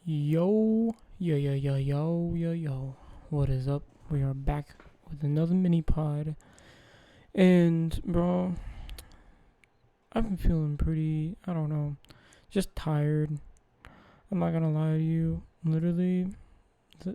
Yo. What is up? We are back with another mini pod. And, bro, I've been feeling pretty, I don't know, just tired. I'm not gonna lie to you. Literally,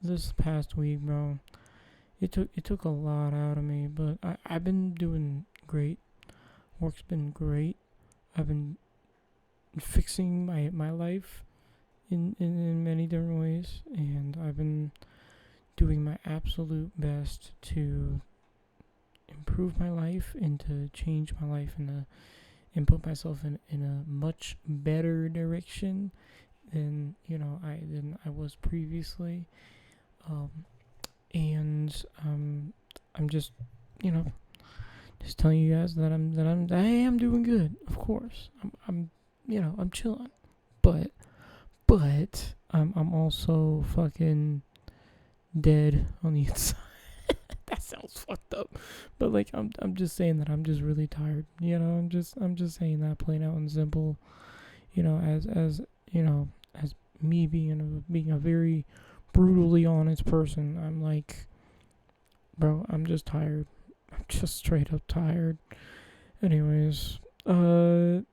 this past week, bro, it took a lot out of me, but I've been doing great. Work's been great. I've been fixing my life in many different ways, and I've been doing my absolute best to improve my life and to change my life and put myself in a much better direction than I was previously. Um, and I'm just you know just telling you guys that I am doing good. Of course, I'm chilling, but I'm also fucking dead on the inside. That sounds fucked up, but like I'm just saying that I'm just really tired. I'm just saying that plain out and simple. As me being a very brutally honest person, I'm like, bro, I'm just tired. I'm just straight up tired. Anyways, other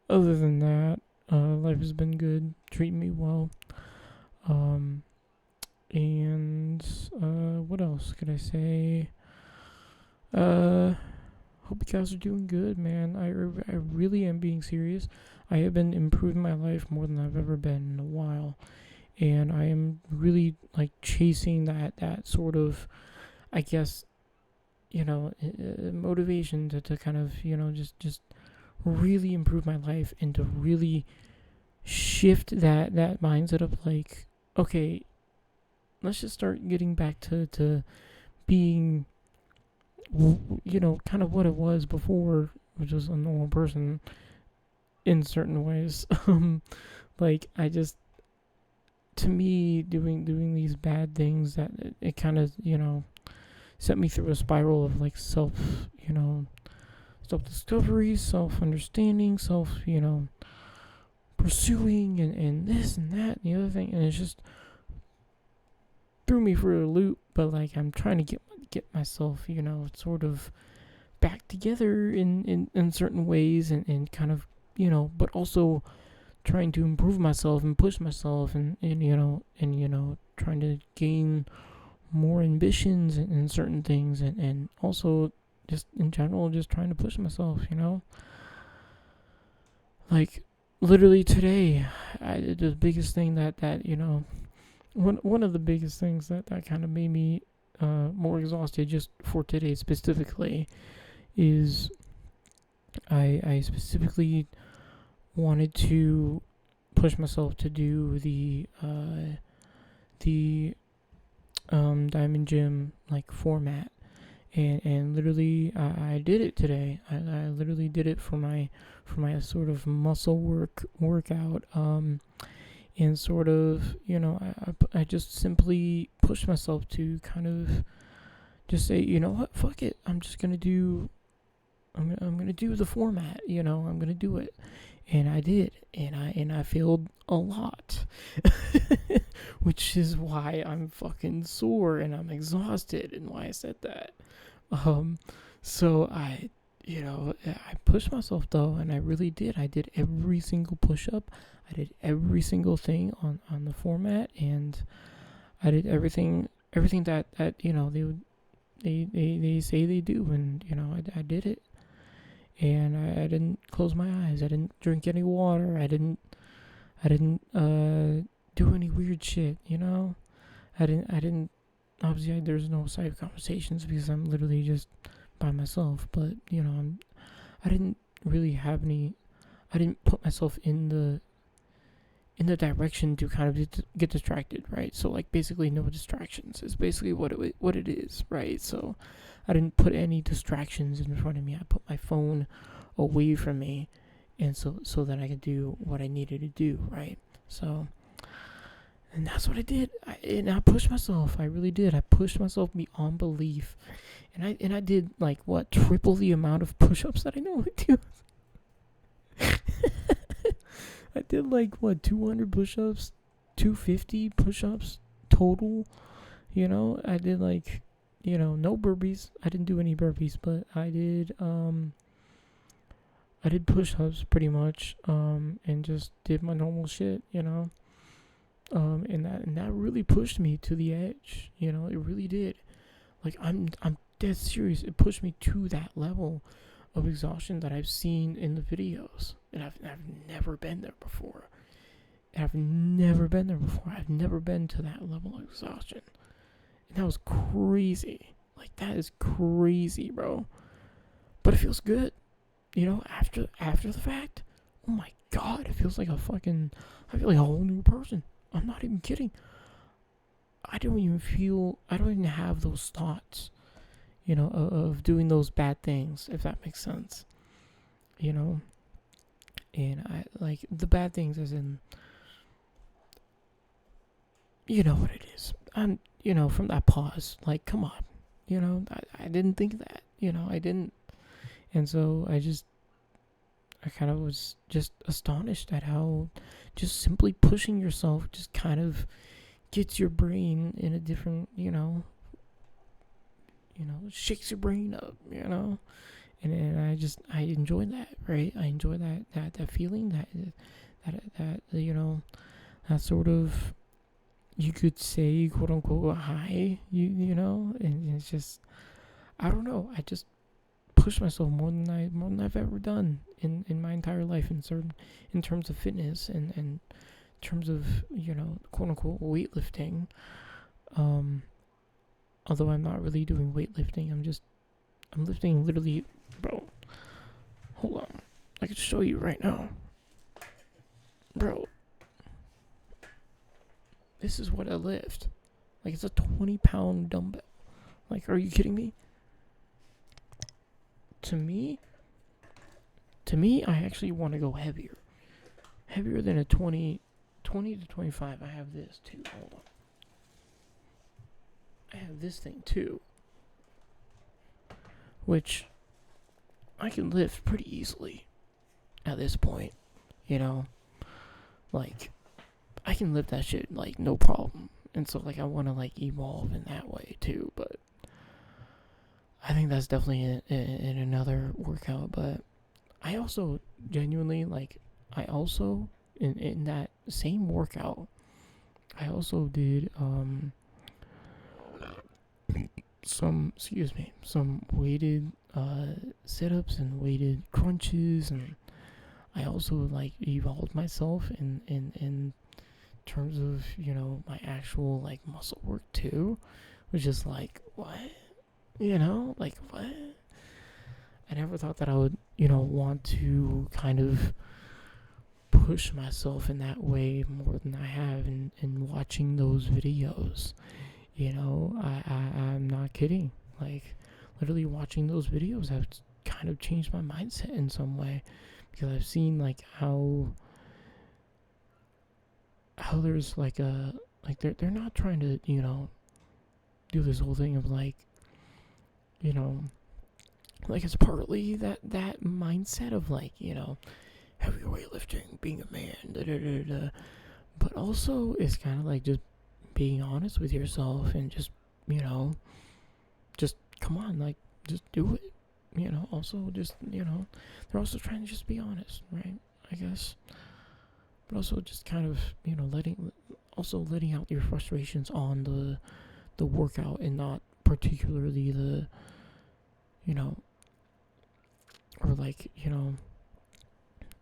than that, life has been good, treating me well. Um, and what else could I say? Hope you guys are doing good, man. I really am being serious. I have been improving my life more than I've ever been in a while, and I am really like chasing that sort of, I guess, motivation to kind of just really improve my life and to really shift that mindset of like, okay, let's just start getting back to being kind of what it was before, which was a normal person in certain ways. Like I just, to me, doing these bad things, that it kind of set me through a spiral of like self discovery, self understanding, self pursuing, and this and that and the other thing, and it's just threw me for a loop. But like I'm trying to get myself sort of back together in certain ways, and kind of but also trying to improve myself and push myself, and trying to gain more ambitions in certain things, and also just in general just trying to push myself, like literally today, the biggest thing that one of the biggest things that kind of made me more exhausted just for today specifically is I specifically wanted to push myself to do the Diamond Gym like format, and literally I did it today. I literally did it for my sort of muscle workout, and sort of I just simply pushed myself to kind of just say, you know what, fuck it, I'm gonna do the format, I'm gonna do it. And I did, and I failed a lot, which is why I'm fucking sore and I'm exhausted, and why I said that. So I pushed myself though, and I really did. I did every single push up, I did every single thing on the format, and I did everything that they say they do, and I did it. And I didn't close my eyes. I didn't drink any water. I didn't do any weird shit. I didn't. Obviously, there's no side conversations because I'm literally just by myself. But I didn't really have any. I didn't put myself in the direction to kind of get distracted, right? So like basically no distractions is basically what it is, right? So I didn't put any distractions in front of me. I put my phone away from me, and so that I could do what I needed to do, right? So, and that's what I did. I pushed myself. I really did. I pushed myself beyond belief, and I did like what, triple the amount of push-ups that I normally do. I did like what, 200 push-ups 250 push-ups total. I did like, no burpees. I didn't do any burpees, but I did push-ups pretty much, and just did my normal shit, and that really pushed me to the edge, it really did. Like, I'm dead serious. It pushed me to that level of exhaustion that I've seen in the videos, and I've never been there before. I've never been to that level of exhaustion, and that was crazy. Like, that is crazy, bro. But it feels good. After the fact, oh my god, it feels like I feel like a whole new person. I'm not even kidding. I don't even have those thoughts, of doing those bad things, if that makes sense. And I like the bad things as in, you know what it is. I'm, from that pause, like, come on, I didn't think that, I didn't. And so I kind of was just astonished at how just simply pushing yourself just kind of gets your brain in a different, shakes your brain up, and I enjoy that, right? I enjoy that feeling, that sort of, you could say, quote unquote, high, and it's just, I don't know, I just push myself more than I've ever done in my entire life in terms of fitness and in terms of, quote unquote, weightlifting. Although I'm not really doing weightlifting, I'm lifting literally, bro. Hold on, I can show you right now, bro. This is what I lift. Like, it's a 20-pound dumbbell. Like, are you kidding me? To me, I actually want to go heavier than a 20 to 25. I have this too. Hold on. I have this thing too, which I can lift pretty easily at this point, like, I can lift that shit, like, no problem. And so, like, I want to, like, evolve in that way too, but I think that's definitely in another workout. But I also genuinely, like, in that same workout, I also did some weighted sit-ups and weighted crunches, and I also, like, evolved myself in terms of, my actual, like, muscle work too, which is like, what? Like, what? I never thought that I would, want to kind of push myself in that way more than I have in watching those videos. I'm not kidding. Like, literally watching those videos have kind of changed my mindset in some way, because I've seen, like, how there's, like, they're not trying to, do this whole thing of, like, like, it's partly that mindset of, like, heavy weightlifting, being a man, da da da da. But also, it's kind of like just being honest with yourself and just, just come on, like, just do it. Also just, they're also trying to just be honest, right? I guess. But also just kind of, letting out your frustrations on the workout, and not particularly the, or, like,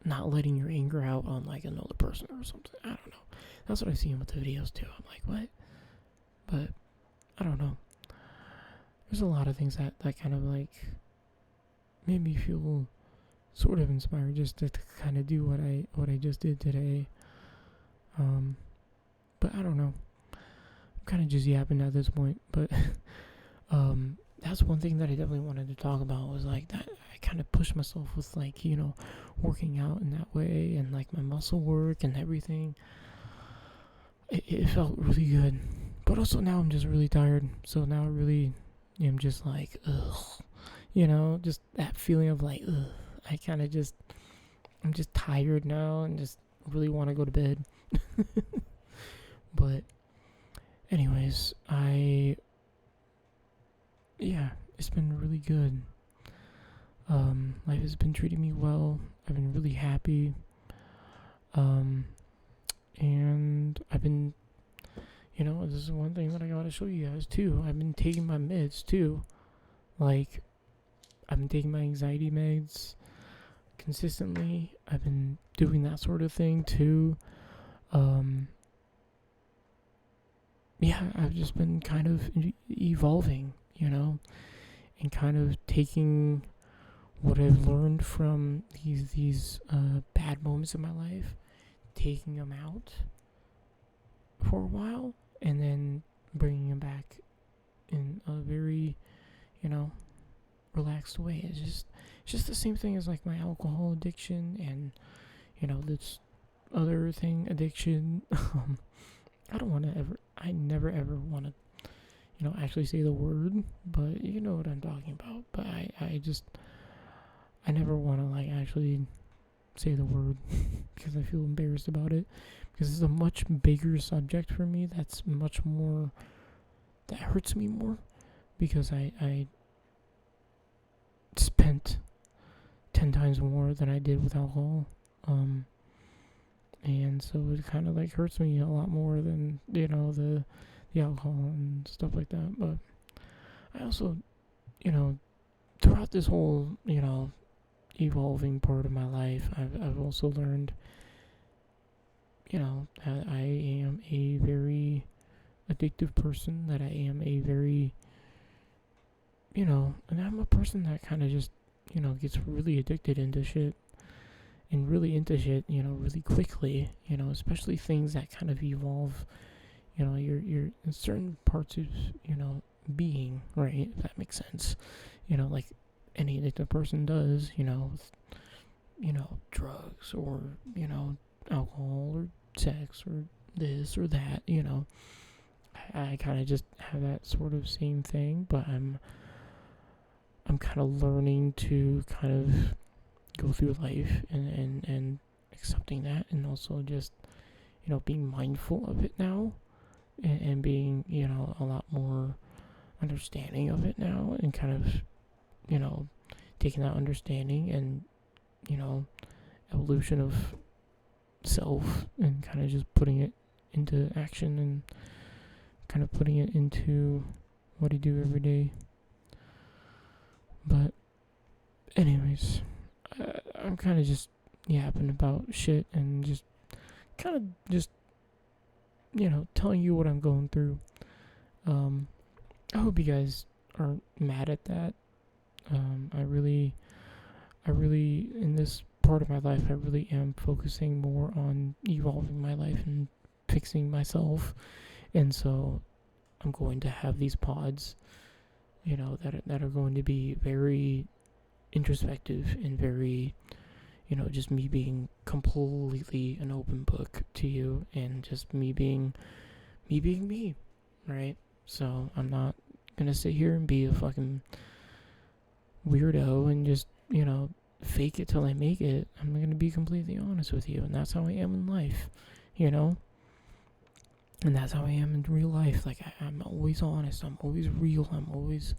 not letting your anger out on, like, another person or something. I don't know. That's what I've seen with the videos too. I'm like, what? But I don't know. There's a lot of things that kind of, like, made me feel sort of inspired just to kind of do what I just did today. But I don't know. I'm kind of just yapping at this point. But that's one thing that I definitely wanted to talk about, was, like, that I kind of pushed myself with, like, working out in that way, and, like, my muscle work and everything. It felt really good. But also now I'm just really tired. So now I really am just like, ugh. Just that feeling of, like, ugh. I'm just tired now and just really want to go to bed. But anyways, yeah, it's been really good. Life has been treating me well. I've been really happy. Um, and I've been, this is one thing that I gotta show you guys too. I've been taking my meds too. Like, I've been taking my anxiety meds consistently. I've been doing that sort of thing too. Um, yeah, I've just been kind of evolving, and kind of taking what I've learned from these bad moments in my life, taking them out for a while, and then bringing them back in a very, you know, relaxed way. It's just the same thing as like my alcohol addiction and this other thing addiction. I don't want to ever. I never ever want to actually say the word, but you know what I'm talking about. But I never want to like actually say the word because I feel embarrassed about it, because it's a much bigger subject for me. That's much more, that hurts me more, because I spent 10 times more than I did with alcohol. And so it kind of like hurts me a lot more than the alcohol and stuff like that. But I also, throughout this whole evolving part of my life, I've also learned that I am a very addictive person, that I am a very and I'm a person that kind of just gets really addicted into shit, and really into shit really quickly, especially things that kind of evolve your in certain parts of being, right? If that makes sense, like any addicted person does, with, drugs, or alcohol, or sex, or this or that. I kind of just have that sort of same thing, but I'm kind of learning to kind of go through life and accepting that, and also just being mindful of it now, and being a lot more understanding of it now, and kind of taking that understanding and evolution of self, and kind of just putting it into action, and kind of putting it into what I do every day. But anyways, I'm kind of just yapping about shit, and just kind of just telling you what I'm going through. I hope you guys aren't mad at that. I really in this part of my life, I really am focusing more on evolving my life and fixing myself, and so I'm going to have these pods that are going to be very introspective, and very just me being completely an open book to you, and just me being me, right? So I'm not gonna sit here and be a fucking weirdo and just fake it till I make it. I'm gonna be completely honest with you, and that's how I am in life, and that's how I am in real life. Like, I'm always honest, I'm always real, I'm always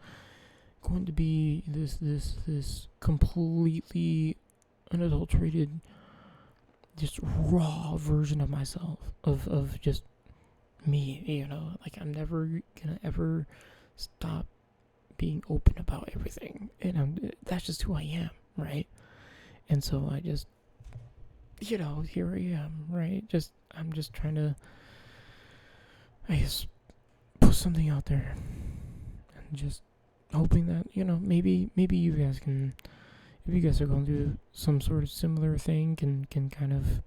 going to be this completely unadulterated, just raw version of myself, of just me, like, I'm never gonna ever stop being open about everything, and that's just who I am, right? And so I just here I am, right? I'm just trying to, I guess, put something out there, and just hoping that maybe you guys can, if you guys are going through some sort of similar thing, can kind of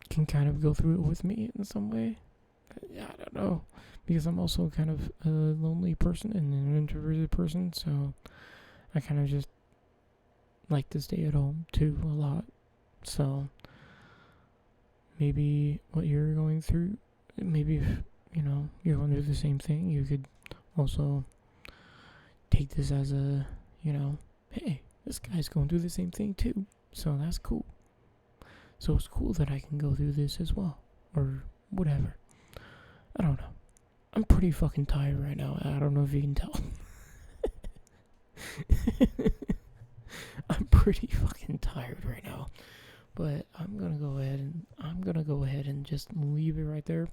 can kind of go through it with me in some way. Yeah, I don't know, because I'm also kind of a lonely person and an introverted person, so I kind of just like to stay at home too a lot. So maybe what you're going through, maybe if you're going through the same thing, you could also take this as a hey, this guy's going through the same thing too, so that's cool. So it's cool that I can go through this as well. Or whatever. I don't know. I'm pretty fucking tired right now. I don't know if you can tell. I'm pretty fucking tired right now. But I'm gonna go ahead and just leave it right there.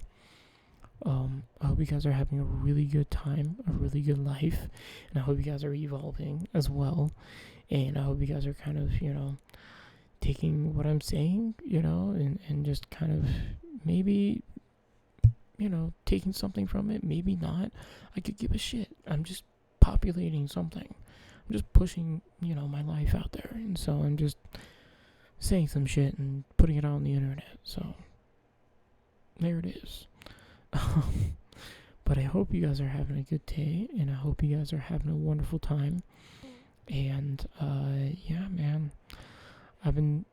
I hope you guys are having a really good time, a really good life, and I hope you guys are evolving as well. And I hope you guys are kind of, taking what I'm saying, and just kind of maybe, taking something from it, maybe not. I could give a shit. I'm just populating something. I'm just pushing, my life out there. And so I'm just saying some shit and putting it out on the internet. So there it is. But I hope you guys are having a good day, and I hope you guys are having a wonderful time. And yeah, man, I've been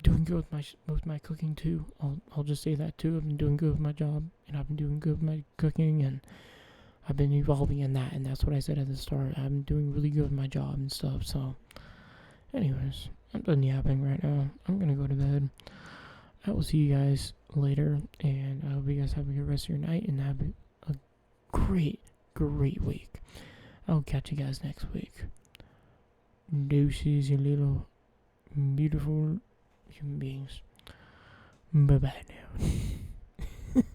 doing good with my cooking too. I'll just say that too. I've been doing good with my job, and I've been doing good with my cooking, and I've been evolving in that. And that's what I said at the start. I've been doing really good with my job and stuff. So, anyways, I'm done yapping right now. I'm gonna go to bed. I will see you guys later, and I hope you guys have a good rest of your night and have a great week. I'll catch you guys next week. Deuces, you little beautiful human beings. Bye bye now.